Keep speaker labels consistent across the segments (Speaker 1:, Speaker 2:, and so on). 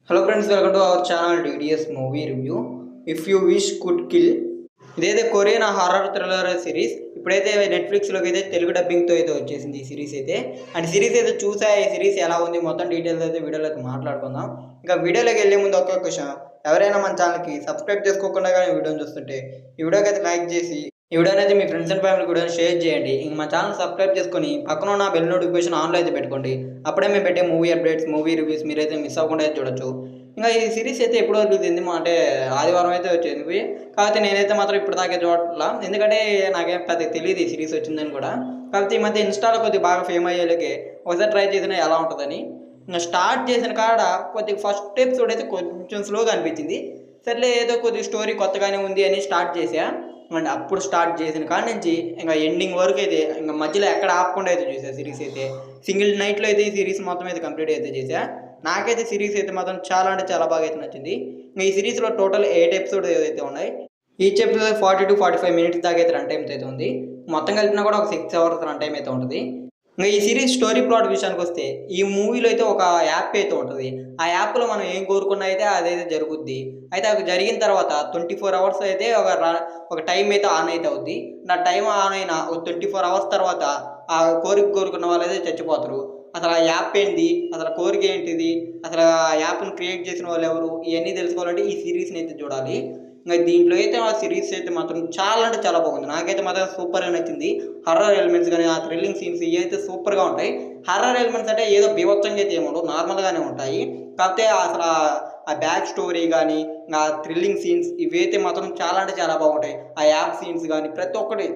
Speaker 1: Hello friends, welcome to our channel DDS movie review. If you wish could kill, ఇదైతే Korean horror thriller series. ఇప్పుడైతే నెట్ఫ్లిక్స్లోకి అయితే తెలుగు డబ్బింగ్తో అయితే వచ్చేసింది ఈ సిరీస్ అయితే. అండ్ సిరీస్ అయితే చూసా, ఈ సిరీస్ ఎలా ఉంది మొత్తం డీటెయిల్స్ అయితే వీడియోలో అయితే మాట్లాడుకుందాం. ఇంకా వీడియోలోకి వెళ్ళే ముందు ఒక్క క్వశ్చన్, ఎవరైనా మన ఛానల్కి సబ్స్క్రైబ్ చేసుకోకుండా కానీ వీడియోని చూస్తుంటే ఈ వీడియోకి అయితే లైక్ చేసి ఈ వీడియోని అయితే మీ ఫ్రెండ్స్ అండ్ ఫ్యామిలీ కూడా షేర్ చేయండి. ఇంక మా ఛానల్ సబ్స్క్రైబ్ చేసుకొని పక్కన ఉన్న బెల్ నోటిఫికేషన్ ఆన్లో అయితే పెట్టుకోండి. అప్పుడే మేము పెట్టే మూవీ అప్డేట్స్, మూవీ రివ్యూస్ మీరైతే మిస్ అవ్వకుండా అయితే చూడొచ్చు. ఇంకా ఈ సిరీస్ అయితే ఎప్పుడు వరకు అంటే ఆదివారం అయితే వచ్చింది. కాకపోతే నేనైతే మాత్రం ఇప్పుడు దాకా చూడట్లా, ఎందుకంటే నాకేం పెద్ద తెలియదు ఈ సిరీస్ వచ్చిందని కూడా. కాకపోతే ఈ మధ్య ఇన్స్టాలో కొద్దిగా బాగా ఫేమ్ అయ్యేలాగే ఒకసారి ట్రై చేసినా ఎలా ఉంటుందని. ఇంకా స్టార్ట్ చేసిన కాడ కొద్దిగా ఫస్ట్ ఎపిసోడ్ అయితే కొంచెం స్లోగా అనిపించింది. సర్లే ఏదో కొద్దిగా స్టోరీ కొత్తగానే ఉంది అని స్టార్ట్ చేసా. అండ్ అప్పుడు స్టార్ట్ చేసిన కాడ నుంచి ఇంకా ఎండింగ్ వరకు అయితే ఇంకా మధ్యలో ఎక్కడ ఆపకుండా అయితే చూసా సిరీస్ అయితే. సింగిల్ నైట్లో అయితే ఈ సిరీస్ మొత్తం అయితే కంప్లీట్ అయితే చేసా. నాకైతే సిరీస్ అయితే మాత్రం చాలా అంటే చాలా బాగా అయితే నచ్చింది. ఇంకా ఈ సిరీస్లో టోటల్ 8 ఎపిసోడ్ ఏదైతే ఉన్నాయి. ఈచ్ ఎపిసోడ్ 40 to 45 minutes దాకా అయితే రన్ టైం అయితే ఉంది. మొత్తం కలిపినా కూడా ఒక 6 hours రన్ టైం అయితే ఉంటుంది. ఇంకా ఈ సిరీస్ స్టోరీ ప్లాట్ విషయానికి వస్తే, ఈ మూవీలో అయితే ఒక యాప్ అయితే ఉంటుంది. ఆ యాప్లో మనం ఏం కోరుకున్నా అయితే అదైతే జరుగుద్ది. అయితే అది జరిగిన తర్వాత 24 hours అయితే ఒక టైం అయితే ఆన్ అయితే అవుద్ది. నా టైం ఆన్ అయిన ఒక 24 hours తర్వాత ఆ కోరుకున్న వాళ్ళు అయితే చచ్చిపోతారు. అసలు ఆ యాప్ ఏంటి, అసలు కోరిక ఏంటిది, అసలు ఆ యాప్ను క్రియేట్ చేసిన వాళ్ళు ఎవరు, ఇవన్నీ తెలుసుకోవాలంటే ఈ సిరీస్ని అయితే చూడాలి. ఇంకా దీంట్లో అయితే ఆ సిరీస్ అయితే మాత్రం చాలా అంటే చాలా బాగుంది. నాకైతే మాత్రం సూపర్గా నచ్చింది. హర్రర్ ఎలిమెంట్స్ కానీ, ఆ థ్రిల్లింగ్ సీన్స్ ఇవి అయితే సూపర్గా ఉంటాయి. హర్రర్ ఎలిమెంట్స్ అంటే ఏదో బీభత్సంగా అయితే ఏముండవు, నార్మల్గానే ఉంటాయి. కాకపోతే అసలు ఆ బ్యాక్ స్టోరీ కానీ, ఆ థ్రిల్లింగ్ సీన్స్ ఇవైతే మాత్రం చాలా అంటే చాలా బాగుంటాయి. ఆ యాప్ సీన్స్ కానీ ప్రతి ఒక్కటి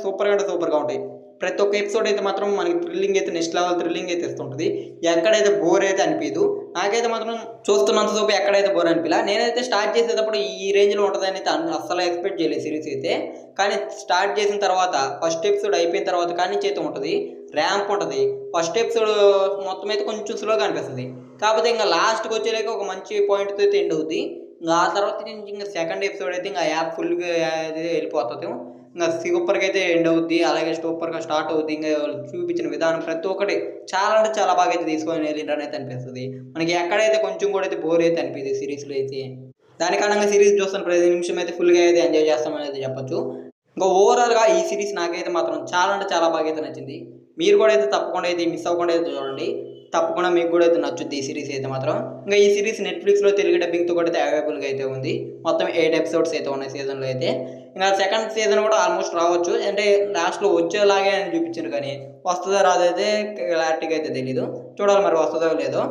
Speaker 1: సూపర్గా అంటే సూపర్గా ఉంటాయి. ప్రతి ఒక్క ఎపిసోడ్ అయితే మాత్రం మనకి థ్రిల్లింగ్ అయితే నెక్స్ట్ లెవెల్ థ్రిల్లింగ్ అయితే ఇస్తుంటుంది. ఎక్కడైతే బోర్ అయితే అనిపించదు. నాకైతే మాత్రం చూస్తున్నంతసేపు ఎక్కడైతే బోర్ అనిపించలే. నేనైతే స్టార్ట్ చేసేటప్పుడు ఈ రేంజ్లో ఉంటుందని అయితే అస్సలు ఎక్స్పెక్ట్ చేయలేదు సిరీస్ అయితే. కానీ స్టార్ట్ చేసిన తర్వాత ఫస్ట్ ఎపిసోడ్ అయిపోయిన తర్వాత కానీ చేతి ఉంటుంది, ర్యాంప్ ఉంటుంది. ఫస్ట్ ఎపిసోడ్ మొత్తం అయితే కొంచెం స్లోగా అనిపిస్తుంది. కాకపోతే ఇంకా లాస్ట్కి వచ్చేలాగా ఒక మంచి పాయింట్తో అయితే ఎండ్ అవుద్ది. ఇంకా ఆ తర్వాత నుంచి ఇంకా సెకండ్ ఎపిసోడ్ అయితే ఇంకా యాప్ ఫుల్గా అయితే వెళ్ళిపోతుంది. ఇంకా సూపర్గా అయితే ఎండ్ అవుద్ది, అలాగే సూపర్గా స్టార్ట్ అవుద్ది. ఇంకా చూపించిన విధానం ప్రతి ఒక్కటి చాలా అంటే చాలా బాగా అయితే తీసుకొని వెళ్ళిండ్రని అయితే అనిపిస్తుంది. మనకి ఎక్కడైతే కొంచెం కూడా అయితే బోర్ అయితే అనిపిస్తుంది సిరీస్లో అయితే. దాని కారణంగా సిరీస్ చూస్తున్న ప్రతి నిమిషం అయితే ఫుల్గా అయితే ఎంజాయ్ చేస్తామని అయితే చెప్పొచ్చు. ఇంకా ఓవరాల్గా ఈ సిరీస్ నాకైతే మాత్రం చాలా అంటే చాలా బాగా అయితే నచ్చింది. మీరు కూడా అయితే తప్పకుండా అయితే మిస్ అవ్వకుండా అయితే చూడండి. తప్పకుండా మీకు కూడా అయితే నచ్చుద్ది ఈ సిరీస్ అయితే మాత్రం. ఇంకా ఈ సిరీస్ నెట్ఫ్లిక్స్లో తెలుగు డబ్బింగ్తో కూడా అయితే అవైలబుల్గా అయితే ఉంది. మొత్తం 8 ఎపిసోడ్స్ అయితే ఉన్నాయి సీజన్లో అయితే. ఇంకా సెకండ్ సీజన్ కూడా ఆల్మోస్ట్ రావచ్చు, అంటే లాస్ట్లో వచ్చేలాగే అని చూపించారు, కానీ వస్తుందో రాదైతే క్లారిటీగా అయితే తెలీదు. చూడాలి మరి వస్తుందో లేదో.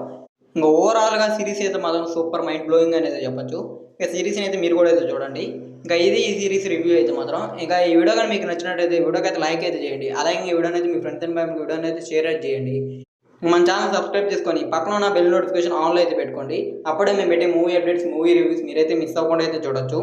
Speaker 1: ఇంకా ఓవరాల్గా సిరీస్ అయితే మాత్రం సూపర్ మైండ్ బ్లోయింగ్ అనేది చెప్పొచ్చు. ఇంకా సిరీస్ని అయితే మీరు కూడా అయితే చూడండి. ఇంకా ఇది ఈ సిరీస్ రివ్యూ అయితే మాత్రం. ఇంకా ఈ వీడియో కానీ మీకు నచ్చినట్టయితే వీడియోకి అయితే లైక్ అయితే చేయండి. అలాగే ఈ వీడియోని అయితే మీ ఫ్రెండ్స్ అండ్ ఫ్యామిలీ వీడియోని అయితే షేర్ అయితే చేయండి. మన ఛానల్ సబ్స్క్రైబ్ చేసుకొని పక్కన ఉన్న బెల్ నోటిఫికేషన్ ఆన్లో అయితే పెట్టుకోండి. అప్పుడే మేము పెట్టే మూవీ అప్డేట్స్, మూవీ రివ్యూస్ మీరైతే మిస్ అవ్వకుండా అయితే చూడొచ్చు.